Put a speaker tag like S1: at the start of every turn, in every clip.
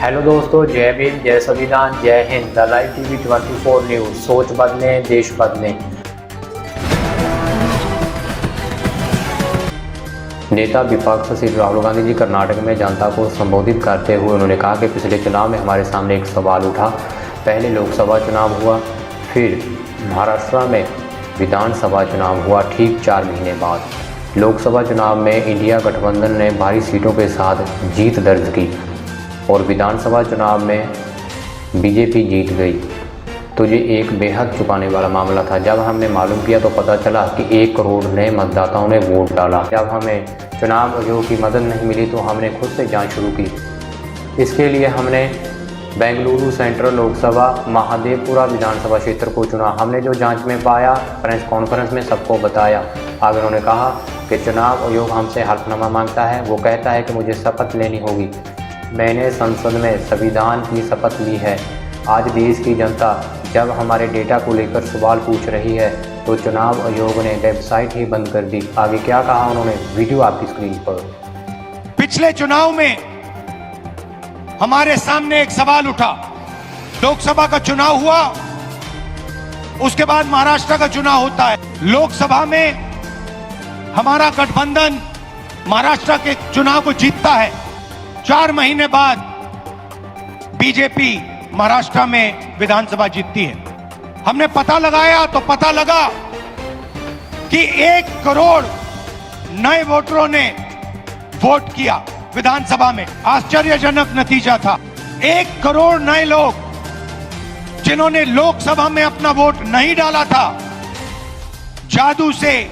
S1: Hello दोस्तों, जय भीम, जय संविधान, जय Hind. The live TV 24 news. सोच बदले, देश बदले। नेता विपक्ष श्री राहुल गांधी जी कर्नाटक में जनता को संबोधित करते हुए उन्होंने कहा कि पिछले चुनाव में हमारे सामने एक सवाल उठा। पहले लोकसभा चुनाव हुआ, फिर महाराष्ट्र में विधानसभा चुनाव हुआ। ठीक 4 महीने बाद लोकसभा चुनाव में इंडिया गठबंधन ने भारी सीटों के साथ जीत दर्ज की और विधानसभा चुनाव में बीजेपी जीत गई। तो ये एक बेहद चुकाने वाला मामला था। जब हमने मालूम किया तो पता चला कि 1 करोड़ नए मतदाताओं ने वोट डाला। जब हमें चुनाव आयोग की मदद नहीं मिली तो हमने खुद से जांच शुरू की। इसके लिए हमने बेंगलुरु सेंट्रल लोकसभा महादेवपुरा विधानसभा क्षेत्र को चुना। हमने जो जांच में पाया प्रेस कॉन्फ्रेंस में सबको बताया। आगे उन्होंने कहा कि चुनाव आयोग हमसे हल्फनामा मांगता है। वो कहता है कि मुझे शपथ लेनी होगी। मैंने संसद में संविधान की शपथ ली है। आज देश की जनता जब हमारे डेटा को लेकर सवाल पूछ रही है तो चुनाव आयोग ने वेबसाइट ही बंद कर दी। आगे क्या कहा उन्होंने, वीडियो आपकी स्क्रीन पर।
S2: पिछले चुनाव में हमारे सामने एक सवाल उठा। लोकसभा का चुनाव हुआ, उसके बाद महाराष्ट्र का चुनाव होता है। लोकसभा में हमारा गठबंधन महाराष्ट्र के चुनाव को जीतता है। 4 महीने बाद बीजेपी महाराष्ट्र में विधानसभा जीतती है। हमने पता लगाया तो पता लगा कि 1 करोड़ नए वोटरों ने वोट किया विधानसभा में। आश्चर्यजनक नतीजा था। 1 करोड़ नए लोग जिन्होंने लोकसभा में अपना वोट नहीं डाला था, जादू से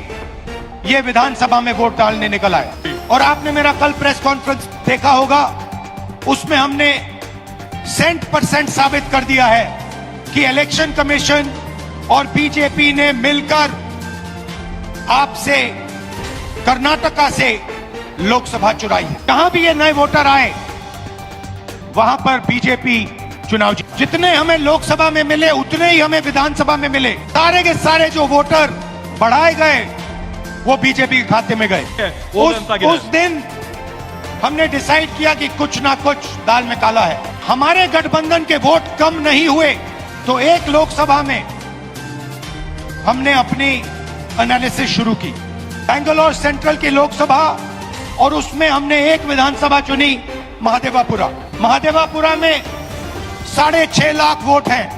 S2: ये विधानसभा में वोट डालने निकल आए। और आपने मेरा कल प्रेस कॉन्फ्रेंस देखा होगा, उसमें हमने 100% साबित कर दिया है कि इलेक्शन कमीशन और बीजेपी ने मिलकर आपसे कर्नाटका से लोकसभा चुराई है। जहां भी ये नए वोटर आए वहां पर बीजेपी चुनाव जीती। जितने हमें लोकसभा में मिले उतने ही हमें विधानसभा में मिले। सारे के सारे जो वोटर बढ़ाए गए वो बीजेपी के खाते में गए। उस दिन हमने डिसाइड किया कि कुछ ना कुछ दाल में काला है। हमारे गठबंधन के वोट कम नहीं हुए तो एक लोकसभा में हमने अपनी एनालिसिस शुरू की। बेंगलोर सेंट्रल की लोकसभा और उसमें हमने एक विधानसभा चुनी, महादेवापुरा। महादेवापुरा में 6.5 लाख वोट हैं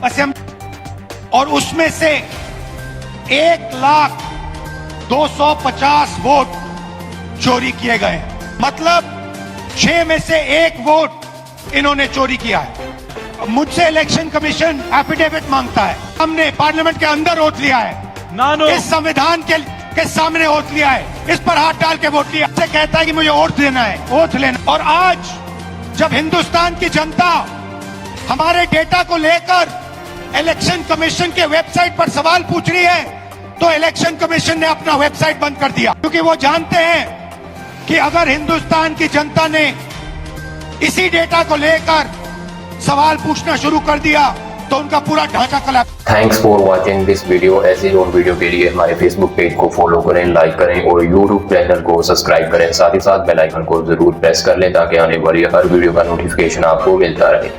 S2: असेंबली, और उसमें से 1,250,000 वोट चोरी किए गए। मतलब 6 में से 1 वोट इन्होंने चोरी किया है। मुझसे इलेक्शन कमीशन एफिडेविट मांगता है। हमने पार्लियामेंट के अंदर वोट लिया है, इस संविधान के सामने वोट लिया है, इस पर हाथ डाल के वोट लिया। से कहता है कि मुझे वोट देना है, वोट लेना। और आज जब हिंदुस्तान की जनता हमारे डेटा को लेकर इलेक्शन कमीशन के वेबसाइट पर सवाल पूछ रही है तो इलेक्शन कमीशन ने अपना वेबसाइट बंद कर दिया, क्योंकि वो जानते हैं कि अगर हिंदुस्तान की जनता ने इसी डेटा को लेकर सवाल पूछना शुरू कर दिया तो उनका पूरा ढांचा collapse.
S1: Thanks for watching this video. ऐसे और वीडियो के लिए हमारे फेसबुक पेज को फॉलो करें, लाइक करें और यूट्यूब चैनल को सब्सक्राइब करें। साथ ही साथ बेल आइकन को जरूर प्रेस कर लें ताकि आने वाली हर वीडियो का नोटिफिकेशन आपको मिलता रहे।